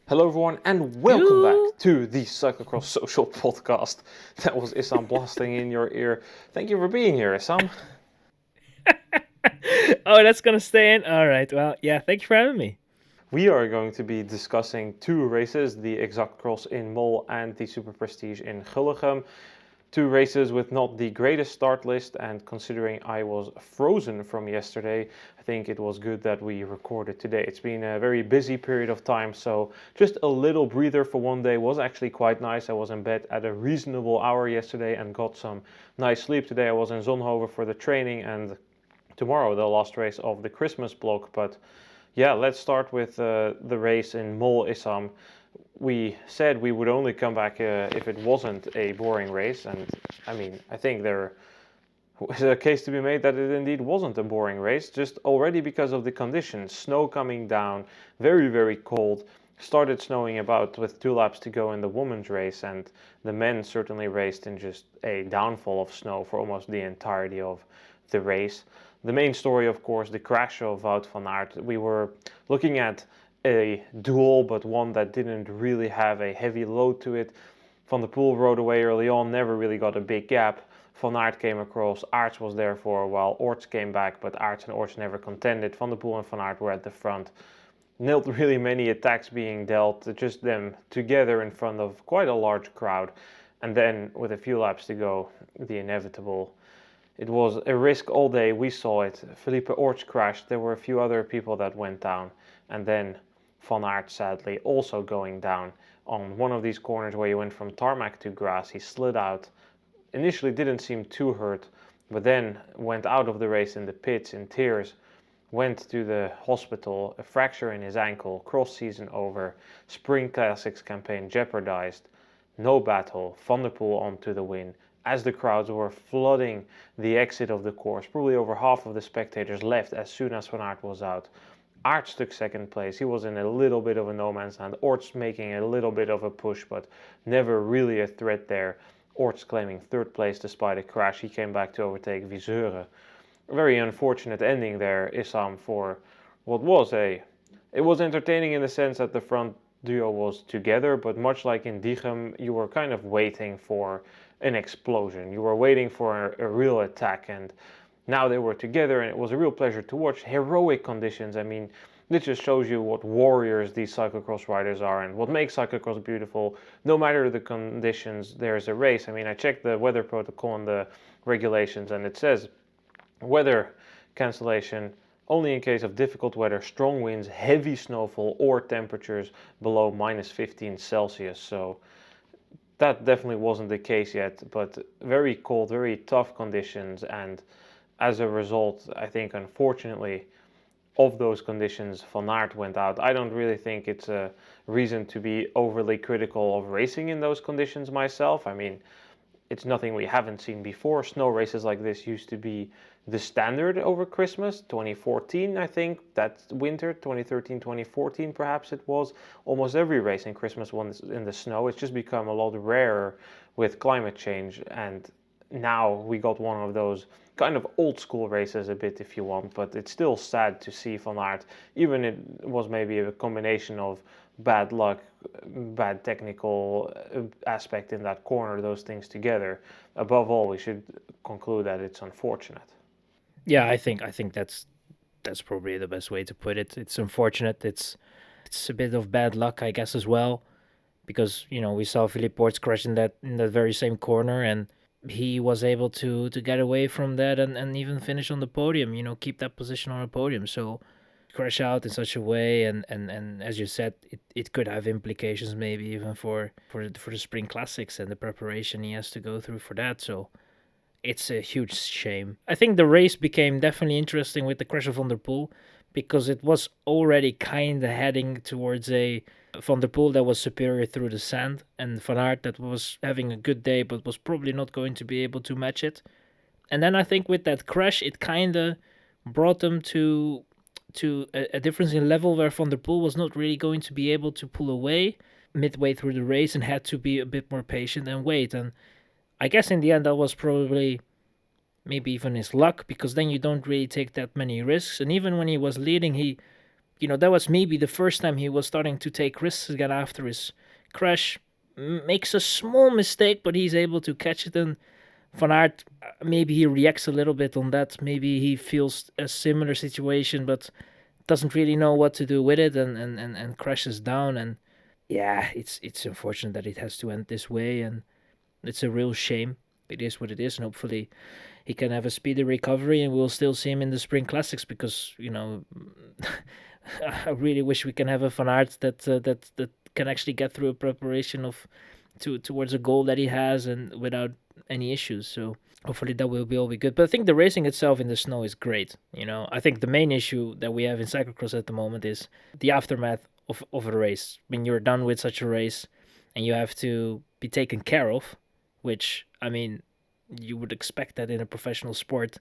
Hello everyone and welcome back You? to the Cyclocross Social podcast. That was Issam blasting in your ear. Thank you for being here, Issam. Oh, that's gonna stay in? Alright, well, yeah, thank you for having me. We are going to be discussing two races, the Exact Cross in Mol and the Super Prestige in Gullegem. Two races with not the greatest start list, and considering I was frozen from yesterday, I think it was good that we recorded today. It's been a very busy period of time, so just a little breather for one day was actually quite nice. I was in bed at a reasonable hour yesterday and got some nice sleep today. I was in Zonhoven for the training, and tomorrow the last race of the Christmas block. But yeah, let's start with the race in Mol Issam. We said we would only come back if it wasn't a boring race, and I mean, I think there is a case to be made that it indeed wasn't a boring race, just already because of the conditions. Snow coming down, very, very cold. Started snowing about with 2 laps to go in the women's race, and the men certainly raced in just a downfall of snow for almost the entirety of the race. The main story, of course, the crash of Wout van Aert. We were looking at a duel, but one that didn't really have a heavy load to it. Van der Poel rode away early on, never really got a big gap. Van Aert came across, Aerts was there for a while, Orts came back, but Aerts and Orts never contended. Van der Poel and Van Aert were at the front. Not really many attacks being dealt, just them together in front of quite a large crowd. And then, with a few laps to go, the inevitable. It was a risk all day, we saw it. Felipe Orts crashed, there were a few other people that went down. And then Van Aert sadly also going down on one of these corners where he went from tarmac to grass. He slid out, initially didn't seem too hurt, but then went out of the race in the pits in tears, went to the hospital, a fracture in his ankle, cross season over, Spring Classics campaign jeopardized, no battle, Van der Poel on to the win. As the crowds were flooding the exit of the course, probably over half of the spectators left as soon as Van Aert was out. Aerts took second place. He was in a little bit of a no man's land. Orts making a little bit of a push, but never really a threat there. Orts claiming third place despite a crash. He came back to overtake Viseuren. A very unfortunate ending there, Issam, for what was a... It was entertaining in the sense that the front duo was together, but much like in Diegem, you were kind of waiting for an explosion. You were waiting for a real attack, and now they were together, and it was a real pleasure to watch. Heroic conditions. I mean, this just shows you what warriors these cyclocross riders are and what makes cyclocross beautiful. No matter the conditions, there's a race. I mean, I checked the weather protocol and the regulations, and it says weather cancellation only in case of difficult weather, strong winds, heavy snowfall, or temperatures below minus 15 Celsius. So that definitely wasn't the case yet, but very cold, very tough conditions, and as a result, I think unfortunately, of those conditions, Van Aert went out. I don't really think it's a reason to be overly critical of racing in those conditions myself. I mean, it's nothing we haven't seen before. Snow races like this used to be the standard over Christmas. 2014, I think, that winter, 2013, 2014 perhaps it was. Almost every race in Christmas was in the snow. It's just become a lot rarer with climate change, and now we got one of those kind of old school races a bit if you want, but it's still sad to see Van Aert, even it was maybe a combination of bad luck, bad technical aspect in that corner, those things together. Above all, we should conclude that it's unfortunate. Yeah, I think that's probably the best way to put it. It's unfortunate. It's a bit of bad luck, I guess, as well, because we saw Philippe Ports crash in that very same corner, and he was able to get away from that and even finish on the podium. Keep that position on the podium. So crash out in such a way, and as you said, it could have implications maybe even for the Spring Classics and the preparation he has to go through for that. So it's a huge shame. I think the race became definitely interesting with the crash of Van der Poel because it was already kind of heading towards a Van der Poel that was superior through the sand and Van Aert that was having a good day but was probably not going to be able to match it. And then I think with that crash, it kind of brought them to a difference in level where Van der Poel was not really going to be able to pull away midway through the race and had to be a bit more patient and wait. And I guess in the end that was probably maybe even his luck because then you don't really take that many risks. And even when he was leading, he that was maybe the first time he was starting to take risks again after his crash. Makes a small mistake, but he's able to catch it. And Van Aert, maybe he reacts a little bit on that. Maybe he feels a similar situation, but doesn't really know what to do with it, and crashes down. And yeah, it's unfortunate that it has to end this way, and it's a real shame. It is what it is, and hopefully he can have a speedy recovery, and we'll still see him in the Spring Classics because I really wish we can have a Van Aert that can actually get through a preparation towards a goal that he has and without any issues. So hopefully that will be all be good. But I think the racing itself in the snow is great. I think the main issue that we have in cyclocross at the moment is the aftermath of a race. When you're done with such a race and you have to be taken care of, which, I mean, you would expect that in a professional sport.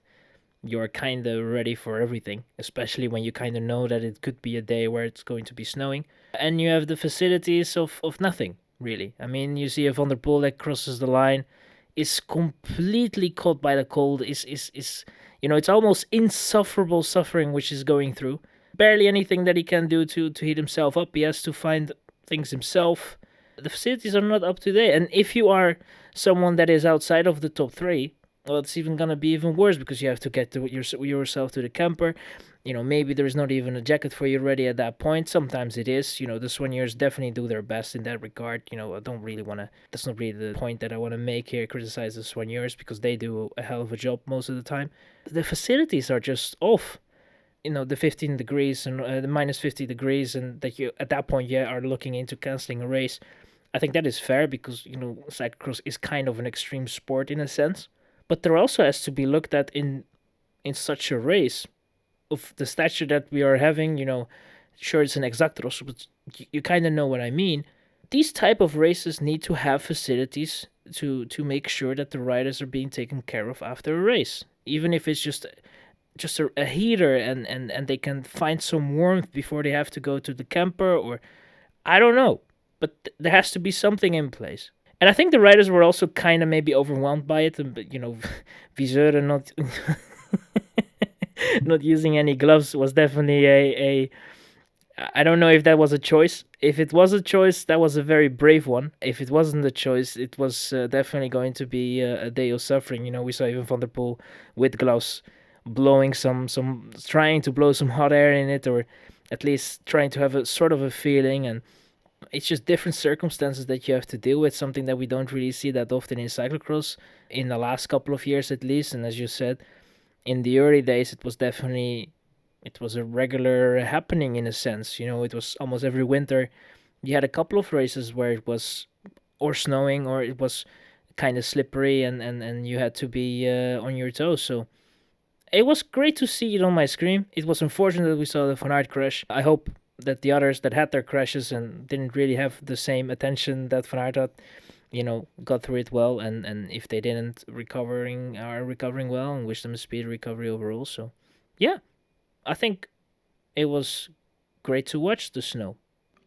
You're kind of ready for everything, especially when you kind of know that it could be a day where it's going to be snowing. And you have the facilities of nothing, really. I mean, you see a Van der Poel that crosses the line, is completely caught by the cold, is it's almost insufferable suffering which is going through. Barely anything that he can do to heat himself up. He has to find things himself. The facilities are not up to date. And if you are someone that is outside of the top three, well, it's even gonna be even worse because you have to get yourself to the camper. Maybe there's not even a jacket for you ready at that point. Sometimes it is. The soigneurs definitely do their best in that regard. I don't really want to. That's not really the point that I want to make here. Criticize the soigneurs because they do a hell of a job most of the time. The facilities are just off. The 15 degrees and the minus 50 degrees, and that you at that point are looking into canceling a race. I think that is fair because cyclocross is kind of an extreme sport in a sense. But there also has to be looked at in such a race of the stature that we are having. Sure, it's an exactros, but you kind of know what I mean. These type of races need to have facilities to make sure that the riders are being taken care of after a race, even if it's just a heater and they can find some warmth before they have to go to the camper, or I don't know, but there has to be something in place. And I think the riders were also kind of maybe overwhelmed by it, and Viseur not not using any gloves was definitely a I don't know if that was a choice. If it was a choice, that was a very brave one. If it wasn't a choice, it was definitely going to be a day of suffering. We saw even Van der Poel with gloves blowing trying to blow some hot air in it, or at least trying to have a sort of a feeling. And it's just different circumstances that you have to deal with, something that we don't really see that often in cyclocross in the last couple of years at least. And as you said, in the early days it was a regular happening in a sense. It was almost every winter you had a couple of races where it was or snowing or it was kind of slippery, and you had to be on your toes. So it was great to see it on my screen. It was unfortunate that we saw the Van Aert crash. I hope that the others that had their crashes and didn't really have the same attention that Van Aert had, got through it well, and if they didn't, are recovering well, and wish them a speedy recovery overall. So yeah, I think it was great to watch the snow.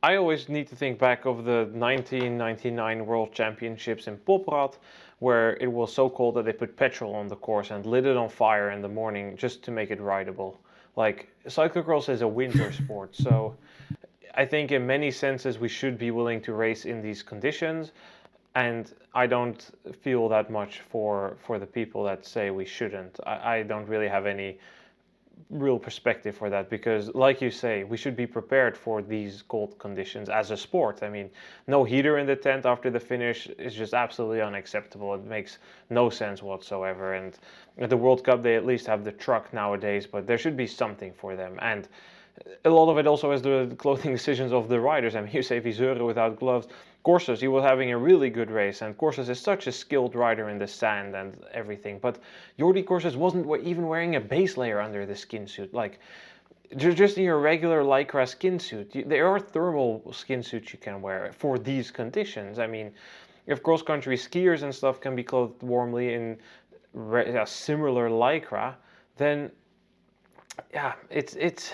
I always need to think back of the 1999 World Championships in Poprad, where it was so cold that they put petrol on the course and lit it on fire in the morning just to make it rideable. Like, cyclocross is a winter sport, so I think in many senses we should be willing to race in these conditions, and I don't feel that much for the people that say we shouldn't. I don't really have any real perspective for that, because like you say, we should be prepared for these cold conditions as a sport. I mean, no heater in the tent after the finish is just absolutely unacceptable. It makes no sense whatsoever. And at the World Cup they at least have the truck nowadays, but there should be something for them. And a lot of it also is the clothing decisions of the riders. I mean, you say Viseur without gloves. Corses, he was having a really good race, and Corses is such a skilled rider in the sand and everything. But Jordi Corses wasn't even wearing a base layer under the skin suit. Like, just in your regular Lycra skin suit. There are thermal skin suits you can wear for these conditions. I mean, if cross-country skiers and stuff can be clothed warmly in a similar Lycra, then yeah, it's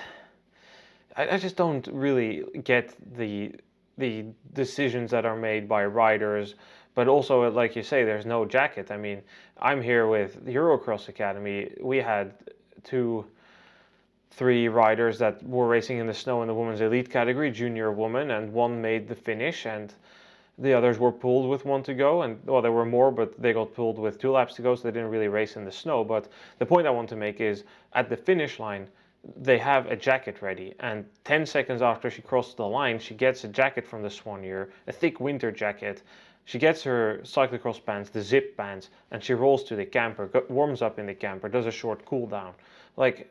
I just don't really get the decisions that are made by riders, but also, like you say, there's no jacket. I mean, I'm here with the Eurocross Academy. We had two three riders that were racing in the snow in the women's elite category, junior woman, and one made the finish, and the others were pulled with one to go. And well, there were more, but they got pulled with 2 laps to go, so they didn't really race in the snow. But the point I want to make is at the finish line, they have a jacket ready, and 10 seconds after she crossed the line, she gets a jacket from the Soignier, a thick winter jacket. She gets her cyclocross pants, the zip pants, and she rolls to the camper, warms up in the camper, does a short cool down. Like,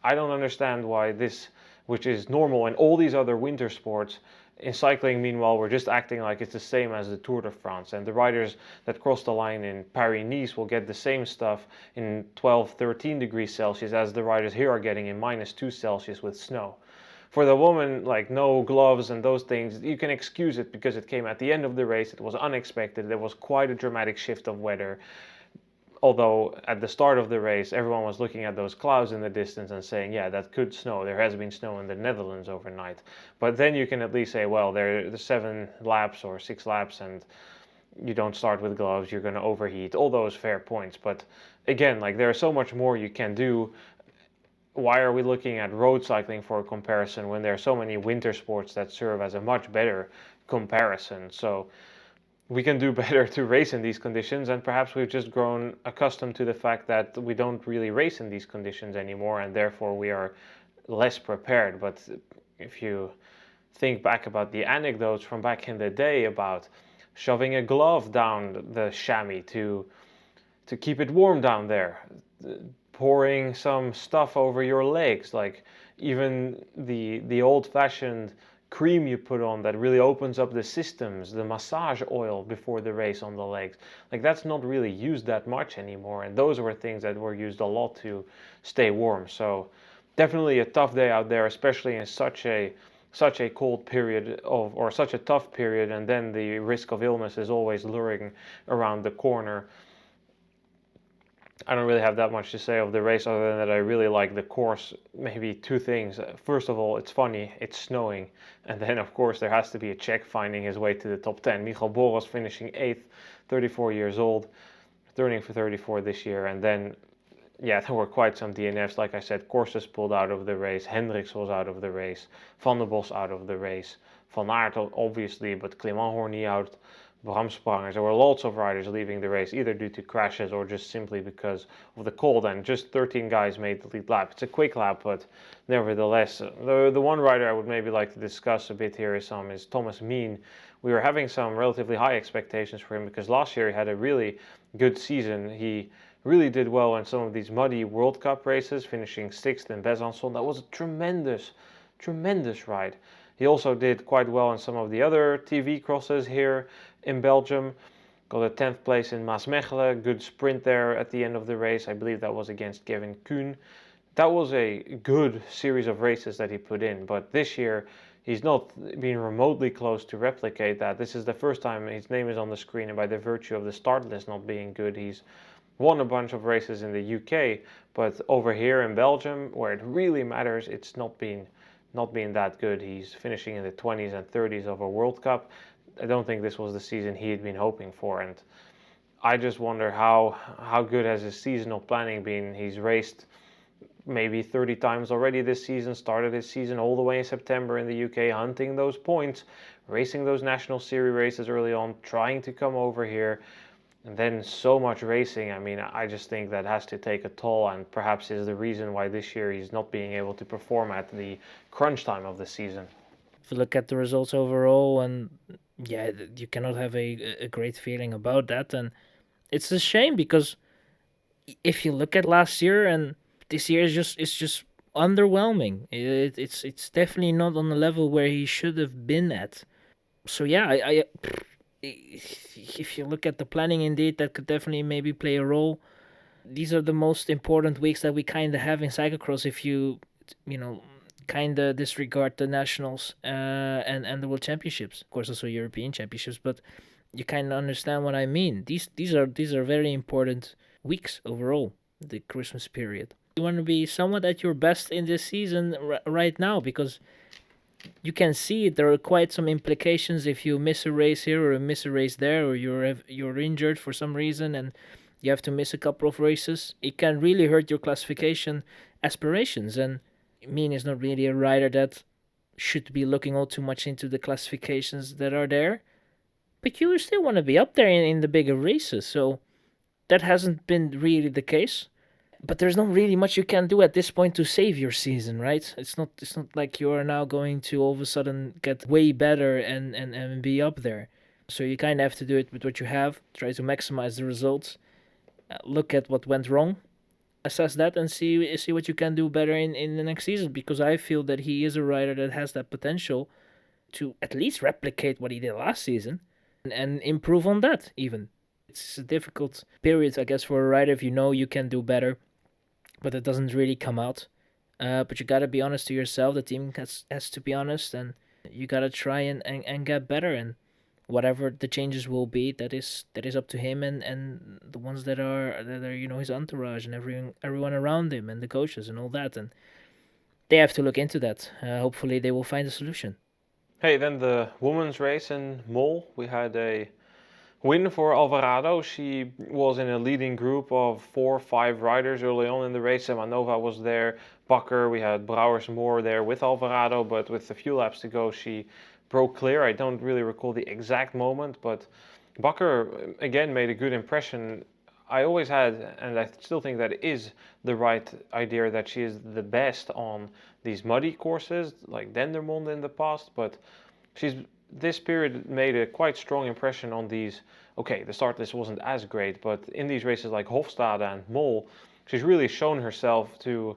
I don't understand why this, which is normal in all these other winter sports, in cycling, meanwhile, we're just acting like it's the same as the Tour de France. And the riders that cross the line in Paris-Nice will get the same stuff in 12, 13 degrees Celsius as the riders here are getting in -2 Celsius with snow. For the woman, like no gloves and those things, you can excuse it because it came at the end of the race. It was unexpected. There was quite a dramatic shift of weather. Although at the start of the race, everyone was looking at those clouds in the distance and saying, yeah, that could snow. There has been snow in the Netherlands overnight. But then you can at least say, well, there are 7 laps or 6 laps and you don't start with gloves, you're going to overheat. All those fair points. But again, like there's so much more you can do. Why are we looking at road cycling for a comparison when there are so many winter sports that serve as a much better comparison? So we can do better to race in these conditions, and perhaps we've just grown accustomed to the fact that we don't really race in these conditions anymore, and therefore we are less prepared. But if you think back about the anecdotes from back in the day about shoving a glove down the chamois to keep it warm down there, pouring some stuff over your legs, like even the old-fashioned cream you put on that really opens up the systems, the massage oil before the race on the legs, like that's not really used that much anymore, and those were things that were used a lot to stay warm. So definitely a tough day out there, especially in such a cold period or such a tough period, and then the risk of illness is always luring around the corner. I don't really have that much to say of the race other than that I really like the course. Maybe 2 things. First of all, it's funny, it's snowing. And then, of course, there has to be a Czech finding his way to the top 10. Michal Boros finishing 8th, 34 years old, turning for 34 this year. And then, yeah, there were quite some DNFs. Like I said, Korses pulled out of the race. Hendricks was out of the race. Van der Bos out of the race. Van Aert, obviously, but Clément Horny out. Bramsprangers. There were lots of riders leaving the race, either due to crashes or just simply because of the cold, and just 13 guys made the lead lap. It's a quick lap, but nevertheless, the one rider I would maybe like to discuss a bit here is Thomas Meen. We were having some relatively high expectations for him because last year he had a really good season. He really did well in some of these muddy World Cup races, finishing 6th in Besançon. That was a tremendous, tremendous ride. He also did quite well in some of the other TV crosses here in Belgium. Got a 10th place in Maasmechelen, good sprint there at the end of the race. I believe that was against Kevin Kuhn. That was a good series of races that he put in, but this year he's not been remotely close to replicate that. This is the first time his name is on the screen, and by the virtue of the start list not being good, he's won a bunch of races in the UK, but over here in Belgium, where it really matters, it's not been that good. He's finishing in the 20s and 30s of a World Cup. I don't think this was the season he had been hoping for, and I just wonder how good has his seasonal planning been. He's raced maybe 30 times already this season, started his season all the way in September in the UK, hunting those points, racing those National Series races early on, trying to come over here, and then so much racing. I mean, I just think that has to take a toll, and perhaps is the reason why this year he's not being able to perform at the crunch time of the season. If you look at the results overall, and yeah, you cannot have a great feeling about that, and it's a shame because if you look at last year and this year is just underwhelming. It's definitely not on the level where he should have been at. So yeah, I if you look at the planning, indeed, that could definitely maybe play a role. These are the most important weeks that we kind of have in cyclocross. If you know, kind of disregard the nationals and the world championships, of course, also European championships, but you kind of understand what I mean. These are very important weeks overall. The Christmas period. You want to be somewhat at your best in this season right now because you can see there are quite some implications if you miss a race here or miss a race there, or you're injured for some reason and you have to miss a couple of races. It can really hurt your classification aspirations. And Min is not really a rider that should be looking all too much into the classifications that are there. But you still want to be up there in the bigger races, so that hasn't been really the case. But there's not really much you can do at this point to save your season, right? It's not like you are now going to all of a sudden get way better and be up there. So you kind of have to do it with what you have, try to maximize the results, look at what went wrong, assess that, and see what you can do better in the next season. Because I feel that he is a rider that has that potential to at least replicate what he did last season and improve on that even. It's a difficult period, I guess, for a rider if you know you can do better, but it doesn't really come out. But you gotta be honest to yourself. The team has to be honest, and you gotta try and get better. And whatever the changes will be, that is up to him and the ones that are his entourage and everyone around him and the coaches and all that. And they have to look into that. Hopefully, they will find a solution. Hey, then the women's race in Mol, we had a win for Alvarado. She was in a leading group of 4 or 5 riders early on in the race. Semanova was there, Bakker, we had Brouwers Moor there with Alvarado, but with a few laps to go, she broke clear. I don't really recall the exact moment, but Bakker again made a good impression. I always had, and I still think that is the right idea, that she is the best on these muddy courses like Dendermonde in the past, but she's this period made a quite strong impression on these. Okay, the start list wasn't as great, but in these races like Hofstade and Mol, she's really shown herself to,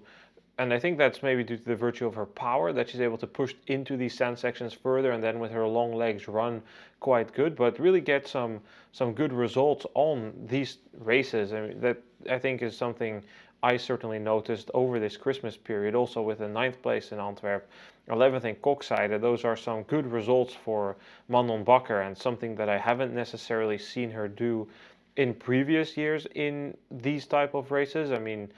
and I think that's maybe due to the virtue of her power, that she's able to push into these sand sections further and then with her long legs run quite good, but really get some good results on these races. I mean, that I think is something I certainly noticed over this Christmas period, also with the 9th place in Antwerp, 11th in Koksijde. Those are some good results for Manon Bakker, and something that I haven't necessarily seen her do in previous years in these type of races. I mean,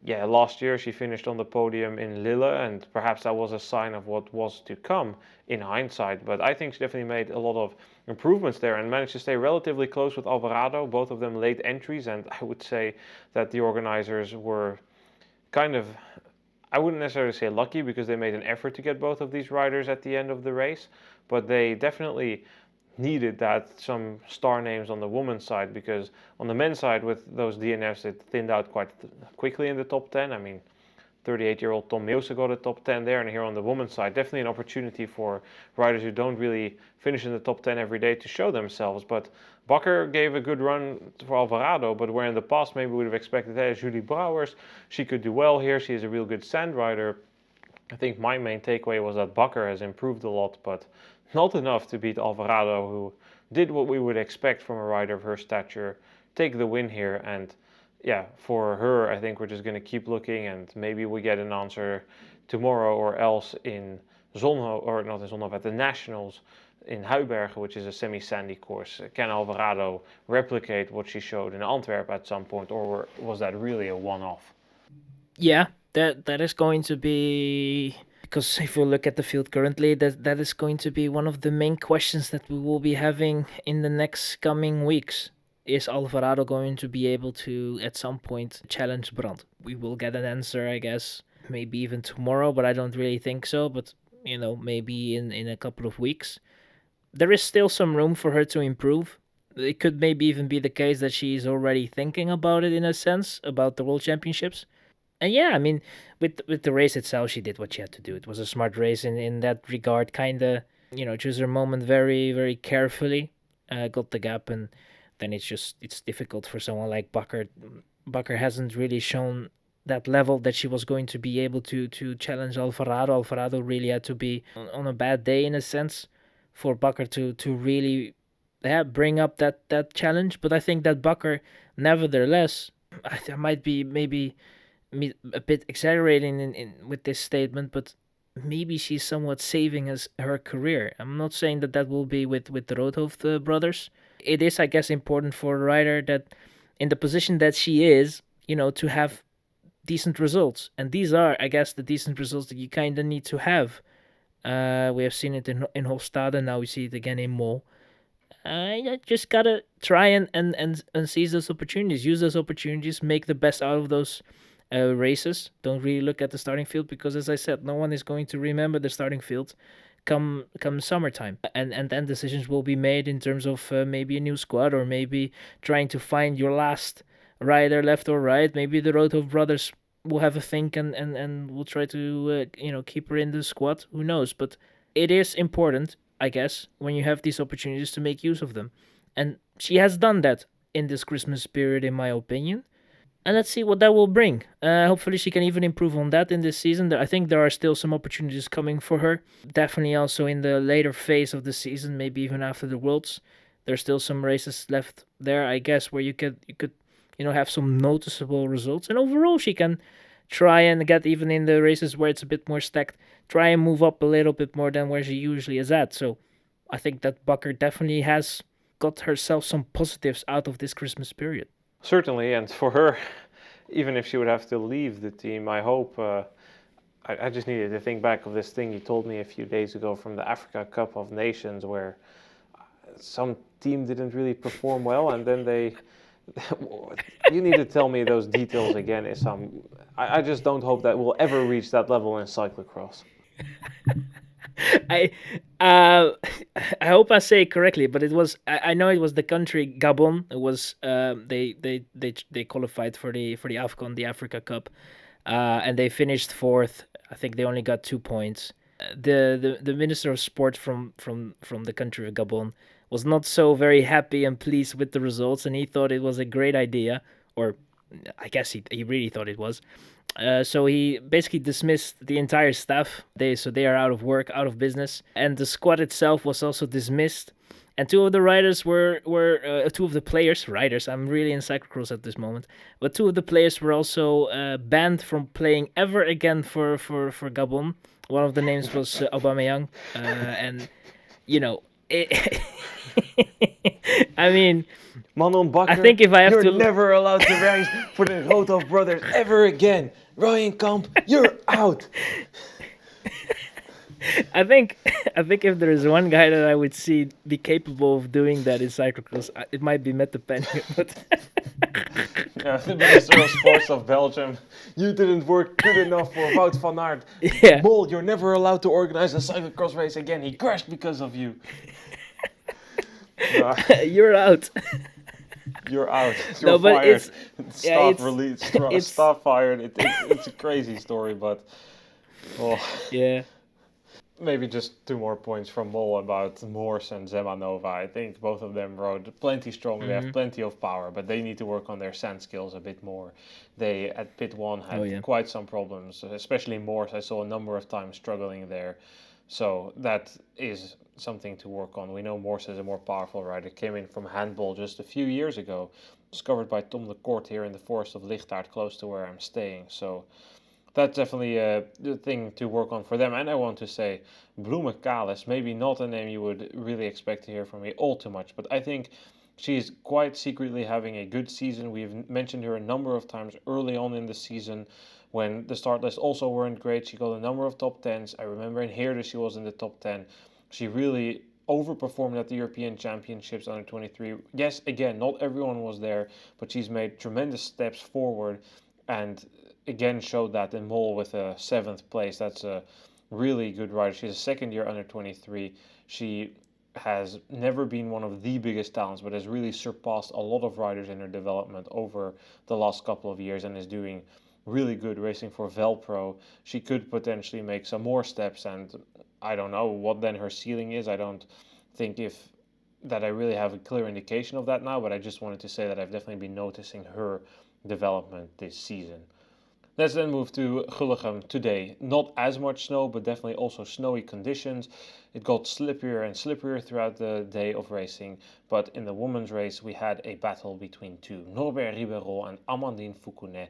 yeah, last year she finished on the podium in Lille, and perhaps that was a sign of what was to come in hindsight. But I think she definitely made a lot of improvements there and managed to stay relatively close with Alvarado, both of them late entries. And I would say that the organizers were kind of, I wouldn't necessarily say lucky, because they made an effort to get both of these riders at the end of the race, but they definitely needed that some star names on the women's side, because on the men's side with those DNFs it thinned out quite quickly in the top 10. I mean, 38-year-old Tom Meeuwse got a top 10 there, and here on the women's side definitely an opportunity for riders who don't really finish in the top 10 every day to show themselves. But Bakker gave a good run for Alvarado, but where in the past maybe we would have expected, hey, Julie Brouwers, she could do well here, she is a real good sand rider. I think my main takeaway was that Bakker has improved a lot, but not enough to beat Alvarado, who did what we would expect from a rider of her stature, take the win here. And yeah, for her, I think we're just going to keep looking, and maybe we get an answer tomorrow or else in Zonhof, or not in Zonhof, at the Nationals in Huibergen, which is a semi-sandy course. Can Alvarado replicate what she showed in Antwerp at some point, or was that really a one-off? Yeah, that is going to be, because if you look at the field currently, that is going to be one of the main questions that we will be having in the next coming weeks. Is Alvarado going to be able to at some point challenge Brandt? We will get an answer, I guess, maybe even tomorrow, but I don't really think so. But maybe in a couple of weeks. There is still some room for her to improve. It could maybe even be the case that she's already thinking about it, in a sense, about the World Championships. And yeah, I mean, with the race itself, she did what she had to do. It was a smart race in that regard. Kind of, choose her moment very, very carefully. Got the gap, and then it's difficult for someone like Bakker. Bakker hasn't really shown that level that she was going to be able to challenge Alvarado. Alvarado really had to be on a bad day, in a sense, for Bakker to really bring up that challenge. But I think that Bakker, nevertheless, I might be maybe a bit exaggerating in with this statement, but maybe she's somewhat saving her career. I'm not saying that will be with the Roodhoofd brothers. It is, I guess, important for a rider that in the position that she is, to have decent results. And these are, I guess, the decent results that you kind of need to have. We have seen it in Hofstade, now we see it again in Mol. You just gotta try and seize those opportunities, use those opportunities, make the best out of those races. Don't really look at the starting field because, as I said, no one is going to remember the starting field come summertime, and then decisions will be made in terms of maybe a new squad, or maybe trying to find your last rider, left or right. Maybe the Roto brothers will have a think, and will try to keep her in the squad. Who knows? But it is important, I guess, when you have these opportunities to make use of them, and she has done that in this Christmas period, in my opinion. And let's see what that will bring. Hopefully, she can even improve on that in this season. I think there are still some opportunities coming for her. Definitely also in the later phase of the season, maybe even after the Worlds. There's still some races left there, I guess, where you could have some noticeable results. And overall, she can try and get, even in the races where it's a bit more stacked, try and move up a little bit more than where she usually is at. So I think that Bakker definitely has got herself some positives out of this Christmas period. Certainly, and for her, even if she would have to leave the team, I hope. I just needed to think back of this thing you told me a few days ago from the Africa Cup of Nations, where some team didn't really perform well, and then they. You need to tell me those details again, Issam. I just don't hope that we'll ever reach that level in cyclocross. I uh, I hope I say it correctly, but it was, I know it was the country Gabon. It was they qualified for the AFCON, the Africa Cup, and they finished fourth. I think they only got 2 points. The minister of sport from the country of Gabon was not so very happy and pleased with the results, and he thought it was a great idea, or I guess he really thought it was. So he basically dismissed the entire staff. They are out of work, out of business, and the squad itself was also dismissed. And two of the riders were two of the players, riders. I'm really in cyclocross at this moment, but two of the players were also banned from playing ever again for Gabon. One of the names was Aubameyang, and it, I mean, Manon Bakker, I think if I have you're to, never allowed to race for the Roto brothers ever again. Ryan Kamp, you're out. I think if there is one guy that I would see be capable of doing that in cyclocross, it might be Mette Penning. But Yeah, the Minister of Sports of Belgium. You didn't work good enough for Wout van Aert. yeah, Mol, you're never allowed to organize a cyclocross race again. He crashed because of you. No, you're out. you're out. You're No, but fired. it's Released. it's Staff fired. It's a crazy story, but well, yeah. maybe just 2 more points from Mol about Morse and Zemanova. I think both of them rode plenty strong. They have plenty of power, but they need to work on their sand skills a bit more. They, at pit 1, had quite some problems, especially Morse. I saw a number of times struggling there. So that is something to work on. We know Morse is a more powerful rider. Came in from handball just a few years ago. Discovered by Tom de Kort here in the forest of Lichtaert, close to where I'm staying. So that's definitely the thing to work on for them. And I want to say, Bloemen Kalis, maybe not a name you would really expect to hear from me all too much, but I think she's quite secretly having a good season. We've mentioned her a number of times early on in the season when the start lists also weren't great. She got a number of top 10s. I remember in Heerde she was in the top 10. She really overperformed at the European Championships under 23. Yes, again, not everyone was there, but she's made tremendous steps forward and again showed that in Mol with a 7th place. That's a really good rider. She's a second year under 23. She has never been one of the biggest talents, but has really surpassed a lot of riders in her development over the last couple of years and is doing really good racing for Velpro. She could potentially make some more steps, and I don't know what then her ceiling is. I don't think that I really have a clear indication of that now, but I just wanted to say that I've definitely been noticing her development this season. Let's then move to Gullegem today. Not as much snow, but definitely also snowy conditions. It got slipperier and slipperier throughout the day of racing, but in the women's race we had a battle between two, Norbert Ribeiro and Amandine Foucounet.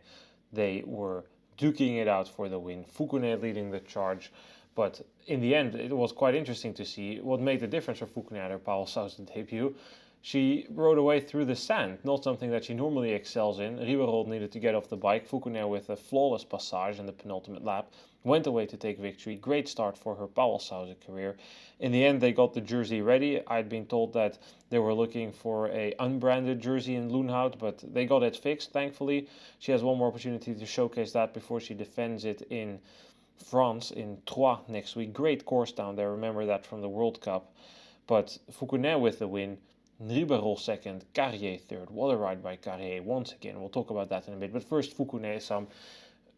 They were duking it out for the win, Foucounet leading the charge, but in the end it was quite interesting to see what made the difference for Foucounet at her Poel South debut. she rode away through the sand, not something that she normally excels in. Riberold needed to get off the bike. Foucounet with a flawless passage in the penultimate lap went away to take victory. Great start for her Poel career. In the end, they got the jersey ready. I'd been told that they were looking for a unbranded jersey in Loenhout, but they got it fixed, thankfully. She has one more opportunity to showcase that before she defends it in France, in Troyes next week. Great course down there, remember that from the World Cup. But Foucounet with the win, Riberold second, Carrier third. What a ride by Carrier once again. We'll talk about that in a bit. But first, Foucounet, Issam.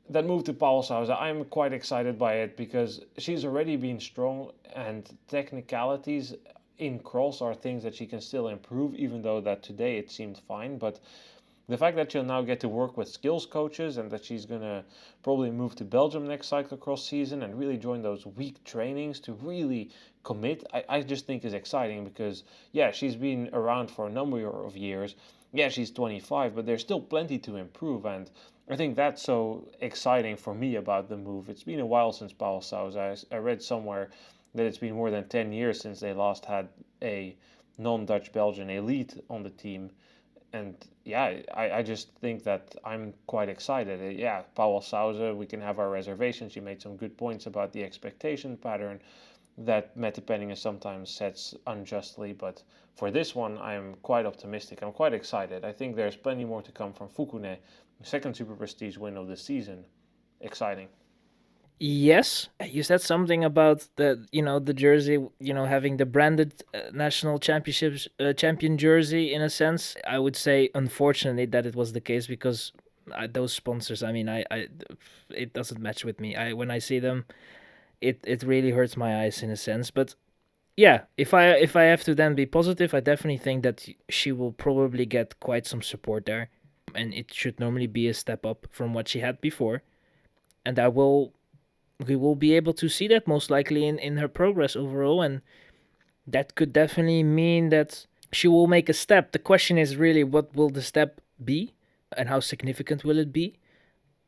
That move to Poel, I'm quite excited by it because she's already been strong, and technicalities in cross are things that she can still improve, even though that today it seemed fine. But the fact that she'll now get to work with skills coaches and that she's going to probably move to Belgium next cyclocross season and really join those week trainings to really commit, I just think is exciting because, yeah, she's been around for a number of years. Yeah, she's 25, but there's still plenty to improve, and I think that's so exciting for me about the move. It's been a while since Poel Sousa. I read somewhere that it's been more than 10 years since they last had a non-Dutch Belgian elite on the team. And yeah, I just think that I'm quite excited. Yeah, Poel Sousa, we can have our reservations. She made some good points about the expectation pattern that Mette Penningen sometimes sets unjustly, but for this one, I'm quite optimistic. I'm quite excited. I think there's plenty more to come from Foucounet. Second Super Prestige win of the season. Exciting. Yes, you said something about the jersey, having the branded national championships champion jersey in a sense. I would say, unfortunately, that it was the case because those sponsors. I mean, it doesn't match with me. When I see them, it really hurts my eyes in a sense. But yeah, if I have to then be positive, I definitely think that she will probably get quite some support there, and it should normally be a step up from what she had before, and we will be able to see that most likely in her progress overall, and that could definitely mean that she will make a step. The question is really, what will the step be and how significant will it be?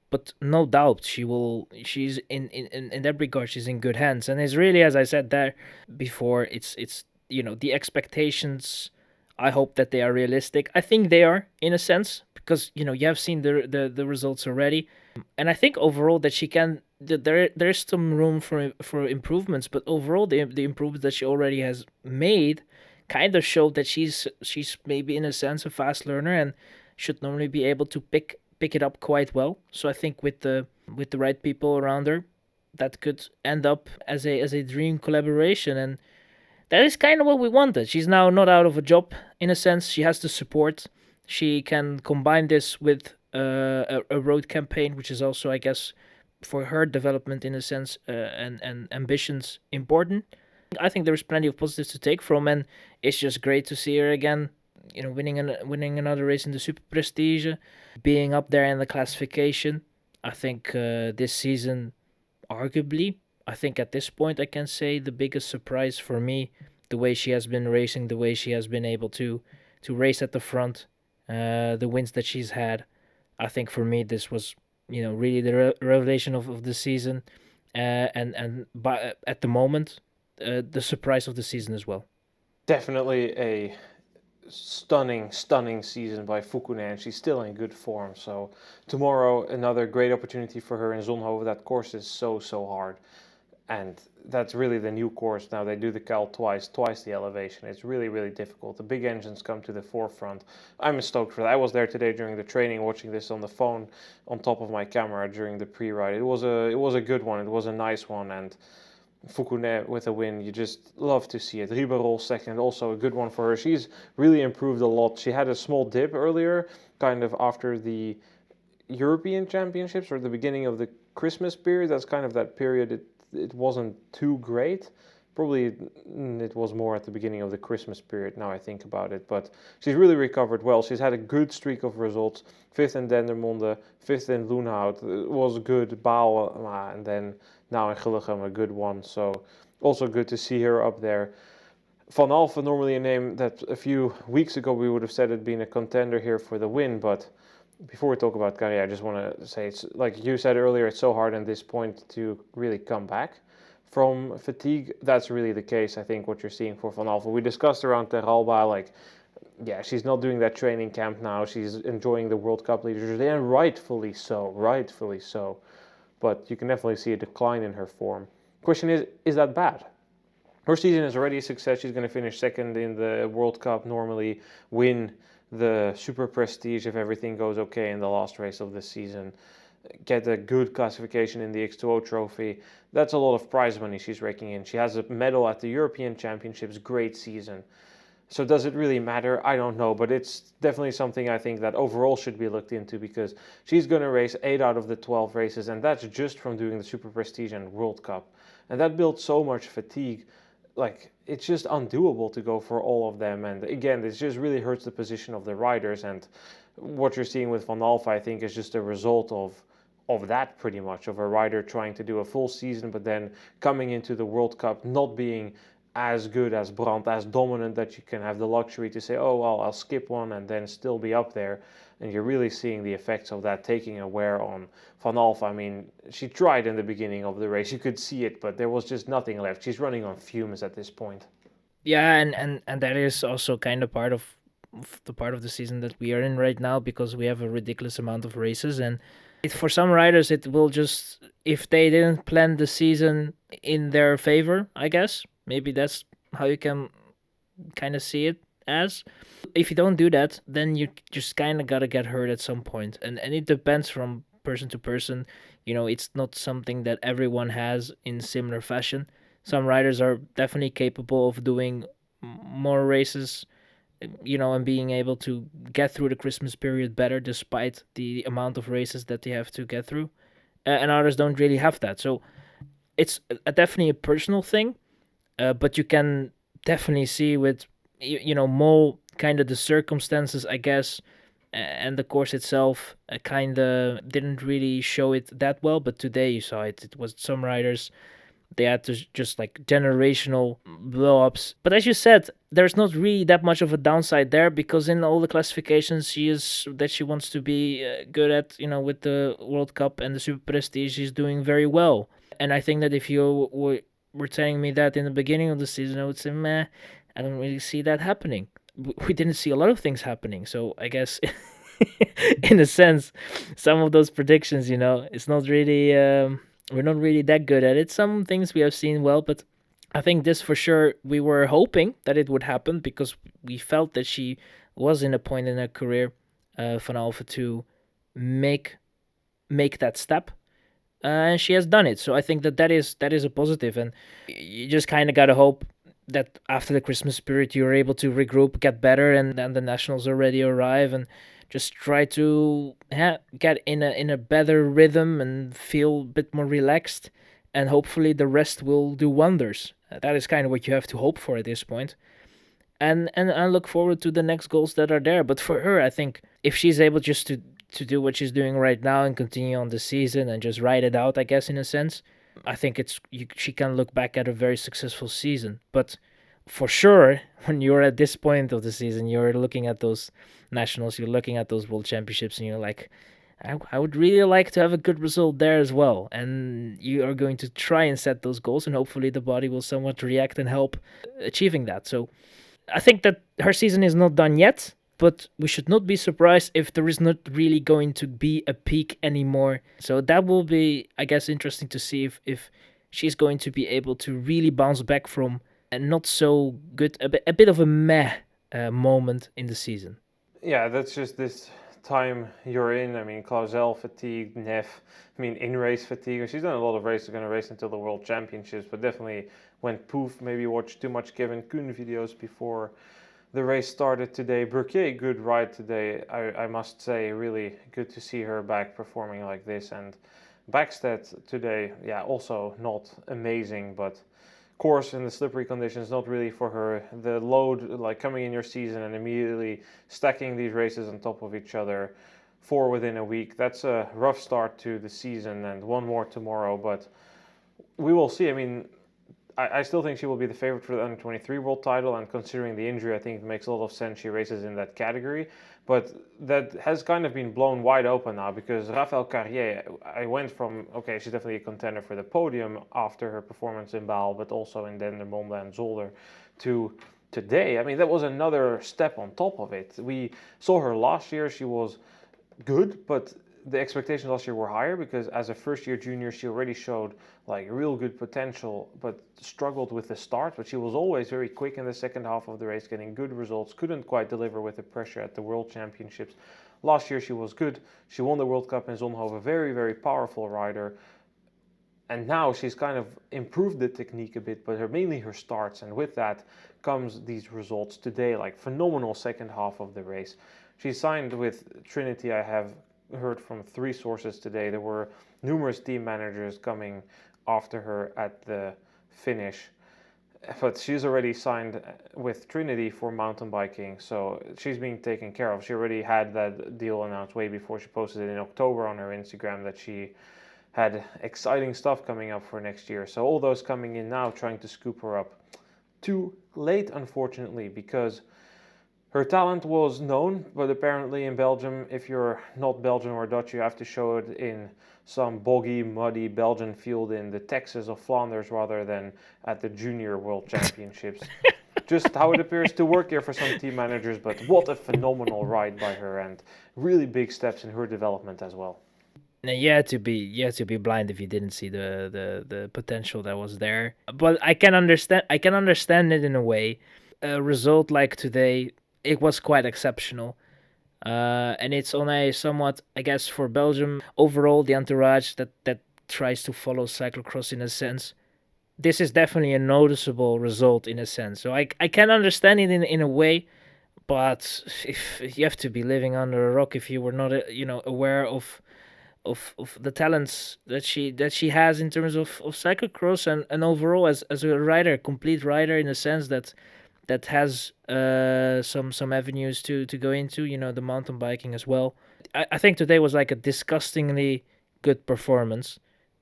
But no doubt she's in that regard, she's in good hands, and it's really, as I said there before, it's the expectations, I hope that they are realistic. I think they are, in a sense, because you have seen the results already, and I think overall that she can. There's some room for improvements, but overall the improvements that she already has made kind of show that she's maybe in a sense a fast learner and should normally be able to pick it up quite well. So I think with the right people around her, that could end up as a dream collaboration, and that is kind of what we wanted. She's now not out of a job in a sense. She has the support. She can combine this with a road campaign, which is also, I guess, for her development in a sense, and ambitions important. I think there's plenty of positives to take from, and it's just great to see her again. Winning another race in the Super Prestige, being up there in the classification. I think this season, arguably, I think at this point I can say the biggest surprise for me, the way she has been racing, the way she has been able to race at the front, the wins that she's had. I think for me this was really the revelation of the season, and by at the moment, the surprise of the season as well. Definitely a stunning season by Foucounet, and she's still in good form. So tomorrow, another great opportunity for her in Zonhoven. That course is so hard, and that's really the new course now. They do the Cal twice the elevation. It's really difficult. The big engines come to the forefront. I'm stoked for that. I was there today during the training, watching this on the phone on top of my camera during the pre-ride. It was a good one. It was a nice one, and Foucounet with a win, you just love to see it. Riberold second, also a good one for her. She's really improved a lot. She had a small dip earlier, kind of after the European Championships or the beginning of the Christmas period. That's kind of that period. It wasn't too great. Probably it was more at the beginning of the Christmas period, now I think about it. But she's really recovered well. She's had a good streak of results. 5th in Dendermonde, 5th in Loenhout. It was good. Poel, and then now in Gullegem, a good one. So also good to see her up there. Van Alphen, normally a name that a few weeks ago we would have said had been a contender here for the win. But before we talk about Carrier, I just want to say, it's like you said earlier, it's so hard at this point to really come back from fatigue. That's really the case, I think, what you're seeing for Van Alphen. We discussed around Terralba, like yeah, she's not doing that training camp now. She's enjoying the World Cup Leaders Day, and rightfully so, rightfully so. But you can definitely see a decline in her form. Question is that bad? Her season is already a success. She's going to finish second in the World Cup normally, win the Super Prestige if everything goes okay in the last race of the season, get a good classification in the X2O trophy. That's a lot of prize money she's raking in. She has a medal at the European Championships, great season. So does it really matter? I don't know, but it's definitely something I think that overall should be looked into, because she's going to race 8 out of the 12 races, and that's just from doing the Super Prestige and World Cup. And that builds so much fatigue. Like, it's just undoable to go for all of them. And again, this just really hurts the position of the riders. And what you're seeing with Van Alpha, I think, is just a result of that, pretty much, of a rider trying to do a full season, but then coming into the World Cup not being as good as Brandt, as dominant, that you can have the luxury to say, oh, well, I'll skip one and then still be up there. And you're really seeing the effects of that taking a wear on Van Alpha. I mean, she tried in the beginning of the race, you could see it, but there was just nothing left. She's running on fumes at this point. Yeah, and that is also kind of part of the season that we are in right now, because we have a ridiculous amount of races, and for some riders it will just, if they didn't plan the season in their favor, I guess maybe that's how you can kind of see it as. If you don't do that, then you just kind of gotta get hurt at some point, and it depends from person to person. It's not something that everyone has in similar fashion. Some riders are definitely capable of doing more races, and being able to get through the Christmas period better despite the amount of races that they have to get through. And others don't really have that. So it's definitely a personal thing, but you can definitely see with, Mol, kind of the circumstances, I guess, and the course itself kind of didn't really show it that well. But today you saw it. It was some riders, they had to just like generational blow ups. But as you said, there's not really that much of a downside there, because in all the classifications she wants to be good at, with the World Cup and the Super Prestige, she's doing very well. And I think that if you were telling me that in the beginning of the season, I would say, meh, I don't really see that happening. We didn't see a lot of things happening. So I guess, in a sense, some of those predictions, it's not really. We're not really that good at it. Some things we have seen well, but I think this for sure, we were hoping that it would happen, because we felt that she was in a point in her career, Van Alpha, to make that step. And she has done it. So I think that is a positive, and you just kind of gotta hope that after the Christmas period you're able to regroup, get better, and then the nationals already arrive, and just try to get in a better rhythm and feel a bit more relaxed, and hopefully the rest will do wonders. That is kind of what you have to hope for at this point. And I look forward to the next goals that are there. But for her, I think if she's able just to do what she's doing right now and continue on the season and just ride it out, I guess, in a sense, I think she can look back at a very successful season. But for sure, when you're at this point of the season, you're looking at those nationals, you're looking at those world championships, and you're like, I would really like to have a good result there as well. And you are going to try and set those goals, and hopefully the body will somewhat react and help achieving that. So I think that her season is not done yet, but we should not be surprised if there is not really going to be a peak anymore. So that will be, I guess, interesting to see if she's going to be able to really bounce back from a not so good, a bit of a meh moment in the season. Yeah, that's just this time you're in. I mean, Clausel fatigue, Neff, in-race fatigue. She's done a lot of races, going to race until the World Championships, but definitely went poof, maybe watched too much Kevin Kuhn videos before the race started today. Burquier, good ride today, I must say. Really good to see her back performing like this. And Backstedt today, yeah, also not amazing, but course in the slippery conditions, not really for her. The load, like coming in your season and immediately stacking these races on top of each other, 4 within a week, that's a rough start to the season, and 1 more tomorrow, but we will see. I mean, I still think she will be the favorite for the under-23 world title, and considering the injury, I think it makes a lot of sense she races in that category. But that has kind of been blown wide open now, because Raphael Carrier, I went from, okay, she's definitely a contender for the podium after her performance in Baal, but also in Dendermonde and Zolder, to today, I mean, that was another step on top of it. We saw her last year, she was good, but the expectations last year were higher because as a first-year junior, she already showed like real good potential, but struggled with the start. But she was always very quick in the second half of the race, getting good results. Couldn't quite deliver with the pressure at the World Championships. Last year she was good. She won the World Cup in Zonhoven, very, very powerful rider. And now she's kind of improved the technique a bit, but mainly her starts. And with that comes these results today, like phenomenal second half of the race. She signed with Trinity. I have heard from 3 sources today. There were numerous team managers coming after her at the finish. But she's already signed with Trinity for mountain biking, so she's being taken care of. She already had that deal announced way before. She posted it in October on her Instagram that she had exciting stuff coming up for next year. So all those coming in now trying to scoop her up. Too late, unfortunately, because her talent was known, but apparently in Belgium, if you're not Belgian or Dutch, you have to show it in some boggy, muddy Belgian field in the Texas of Flanders rather than at the Junior World Championships. Just how it appears to work here for some team managers, but what a phenomenal ride by her and really big steps in her development as well. Now, you had to be blind if you didn't see the potential that was there. But I can understand it in a way. A result like today, it was quite exceptional. And it's on a somewhat, I guess, for Belgium overall, the entourage that tries to follow cyclocross in a sense. This is definitely a noticeable result in a sense. So I can understand it in a way, but if you have to be living under a rock if you were not aware of the talents that she has in terms of cyclocross and overall as a rider, complete rider in a sense that has some avenues to go into, the mountain biking as well. I think today was like a disgustingly good performance,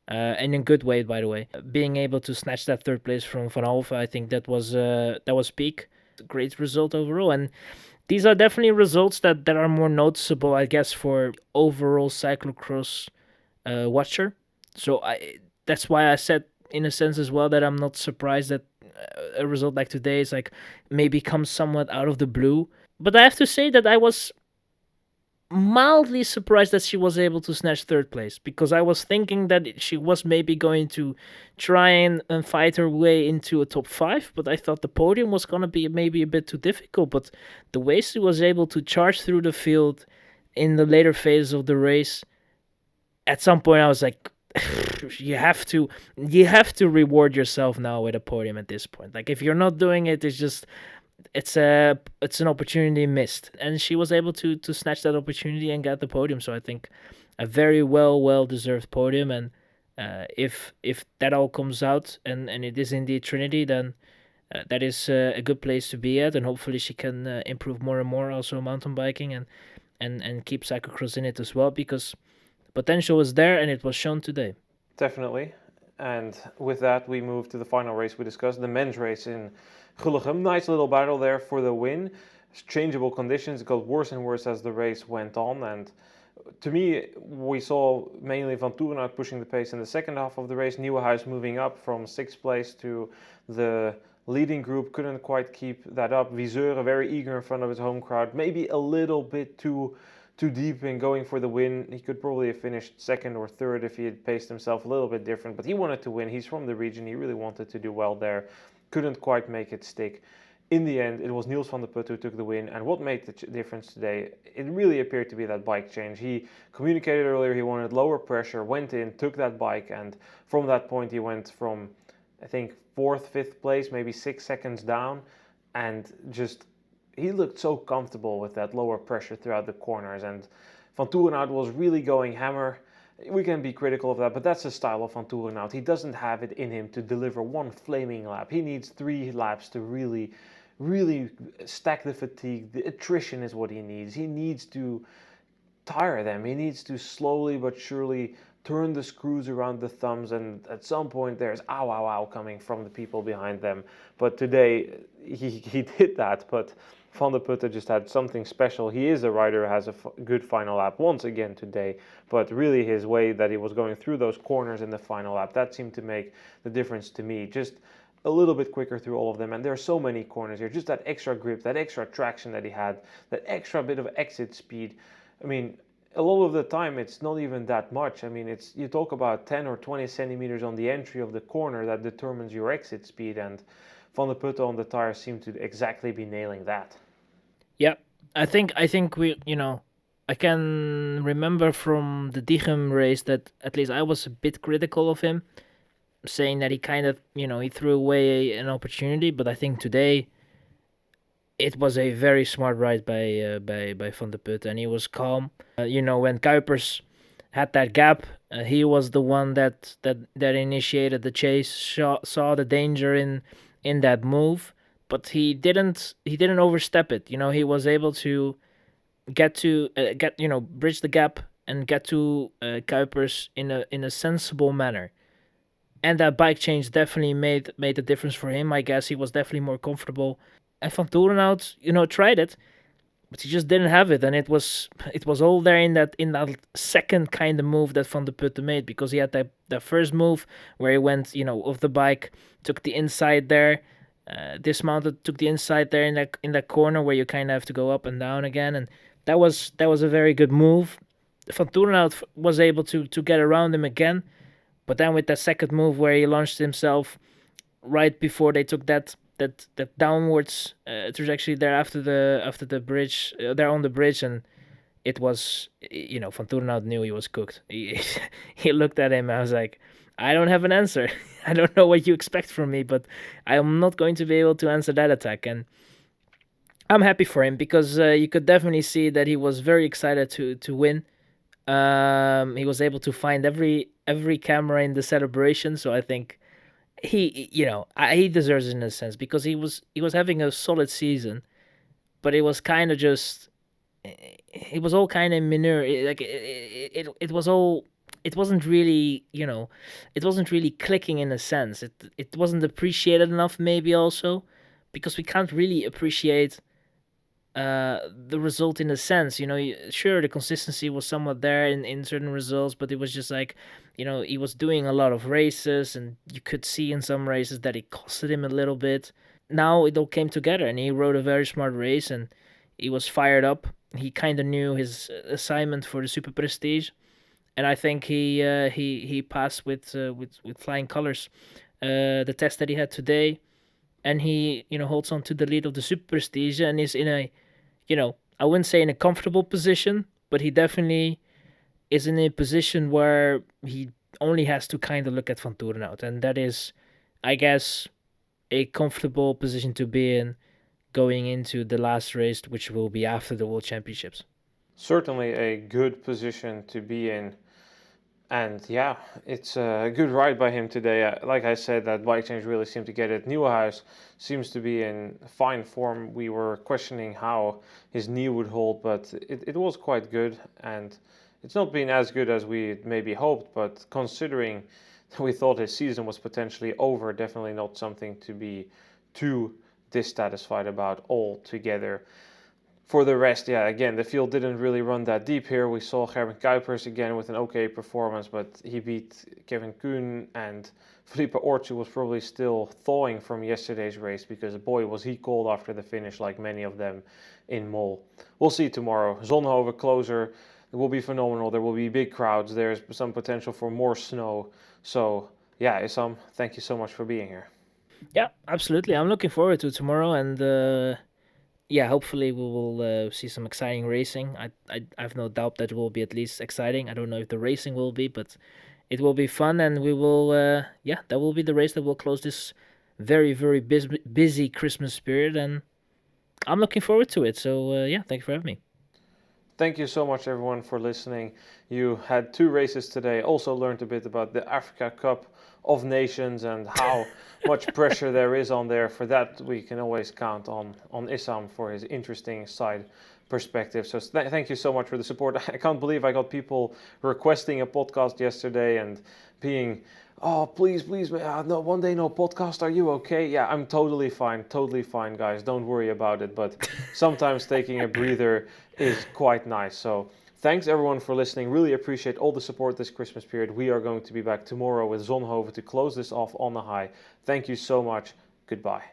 and in good way, by the way. Being able to snatch that third place from Van Halve, I think that was peak. Great result overall, and these are definitely results that are more noticeable, I guess, for overall cyclocross watcher. So that's why I said in a sense as well that I'm not surprised that a result like today is like maybe comes somewhat out of the blue. But I have to say that I was mildly surprised that she was able to snatch third place, because I was thinking that she was maybe going to try and fight her way into a top 5, but I thought the podium was going to be maybe a bit too difficult. But the way she was able to charge through the field in the later phases of the race, at some point I was like, you have to reward yourself now with a podium at this point. Like, if you're not doing it, it's an opportunity missed, and she was able to snatch that opportunity and get the podium. So I think a very well deserved podium, and if that all comes out and it is indeed Trinity, then that is a good place to be at, and hopefully she can improve more and more also mountain biking and keep cyclocross in it as well, because potential is there and it was shown today. Definitely. And with that, we move to the final race we discussed, the men's race in Gullegem. Nice little battle there for the win. Changeable conditions. It got worse and worse as the race went on. And to me, we saw mainly Van Toerenhout pushing the pace in the second half of the race. Nieuwenhuis moving up from 6th place to the leading group. Couldn't quite keep that up. Viseur very eager in front of his home crowd. Maybe a little bit too deep in going for the win. He could probably have finished 2nd or 3rd if he had paced himself a little bit different, but he wanted to win. He's from the region. He really wanted to do well there. Couldn't quite make it stick. In the end, it was Niels van der Putte who took the win, and what made the difference today, it really appeared to be that bike change. He communicated earlier he wanted lower pressure, went in, took that bike, and from that point he went from, I think, 4th, 5th place, maybe 6 seconds down, and just he looked so comfortable with that lower pressure throughout the corners, and Van Toerenhout was really going hammer. We can be critical of that, but that's the style of Van Toerenhout. He doesn't have it in him to deliver one flaming lap. He needs 3 laps to really stack the fatigue. The attrition is what he needs. He needs to tire them. He needs to slowly but surely turn the screws around the thumbs, and at some point there's ow, ow, ow coming from the people behind them. But today he did that, but Van der Putte just had something special. He is a rider who has a good final lap once again today, but really his way that he was going through those corners in the final lap, that seemed to make the difference to me. Just a little bit quicker through all of them. And there are so many corners here. Just that extra grip, that extra traction that he had, that extra bit of exit speed. I mean, a lot of the time it's not even that much. I mean, it's, you talk about 10 or 20 centimeters on the entry of the corner that determines your exit speed, and Van der Putte on the tires seem to exactly be nailing that. Yeah, I think we, I can remember from the Diegem race that at least I was a bit critical of him, saying that he kind of, he threw away an opportunity. But I think today it was a very smart ride by Van der Putte, and he was calm. When Kuipers had that gap, he was the one that initiated the chase, saw the danger in that move, but he didn't overstep it. He was able to bridge the gap and get to Kuipers in a sensible manner. And that bike change definitely made a difference for him. I guess he was definitely more comfortable. And Van Torenhout, tried it, but he just didn't have it, and it was all there in that second kind of move that Van der Putte made, because he had that first move where he went off the bike, took the inside there, dismounted, took the inside there in that corner where you kind of have to go up and down again, and that was a very good move. Van Torenhout was able to get around him again, but then with that second move where he launched himself right before they took that downwards trajectory there after the bridge, there on the bridge, and it was, Van Torenhout knew he was cooked. He looked at him. I was like, I don't have an answer. I don't know what you expect from me, but I am not going to be able to answer that attack. And I'm happy for him, because you could definitely see that he was very excited to win. He was able to find every camera in the celebration, so I think he deserves it in a sense, because he was having a solid season, but it was kind of just, it was all kind of minor. It was all, it wasn't really, it wasn't really clicking in a sense. It wasn't appreciated enough, maybe also, because we can't really appreciate the result in a sense. Sure, the consistency was somewhat there in certain results, but it was just like, he was doing a lot of races, and you could see in some races that it costed him a little bit. Now it all came together, and he rode a very smart race, and he was fired up. He kind of knew his assignment for the Super Prestige, and I think he passed with flying colors the test that he had today, and he holds on to the lead of the Super Prestige, and is in a, I wouldn't say in a comfortable position, but he definitely is in a position where he only has to kind of look at Van Torenhout, and that is, I guess, a comfortable position to be in going into the last race, which will be after the World Championships. Certainly a good position to be in. And yeah, it's a good ride by him today. Like I said, that bike change really seemed to get it. Nieuwenhuis seems to be in fine form. We were questioning how his knee would hold, but it was quite good. And it's not been as good as we maybe hoped, but considering we thought his season was potentially over, definitely not something to be too dissatisfied about altogether. For the rest, yeah, again, the field didn't really run that deep here. We saw Gerben Kuipers again with an okay performance, but he beat Kevin Kuhn, and Felipe Ortu was probably still thawing from yesterday's race, because boy, was he cold after the finish, like many of them in Mol. We'll see tomorrow. Zonhoven closer. It will be phenomenal. There will be big crowds. There's some potential for more snow. So, yeah, Issam, thank you so much for being here. Yeah, absolutely. I'm looking forward to tomorrow, and yeah, hopefully we will see some exciting racing. I have no doubt that it will be at least exciting. I don't know if the racing will be, but it will be fun, and we will, that will be the race that will close this very, very busy Christmas period, and I'm looking forward to it. So, yeah, thank you for having me. Thank you so much, everyone, for listening. You had 2 races today. Also learned a bit about the Africa Cup of Nations and how much pressure there is on there. For that, we can always count on Issam for his interesting side perspective. So thank you so much for the support. I can't believe I got people requesting a podcast yesterday and being, oh, please, no, one day no podcast. Are you okay? Yeah, I'm totally fine, guys. Don't worry about it. But sometimes taking a breather is quite nice. So Thanks everyone for listening. Really appreciate all the support this Christmas period. We are going to be back tomorrow with Zonhoven to close this off on the high. Thank you so much. Goodbye.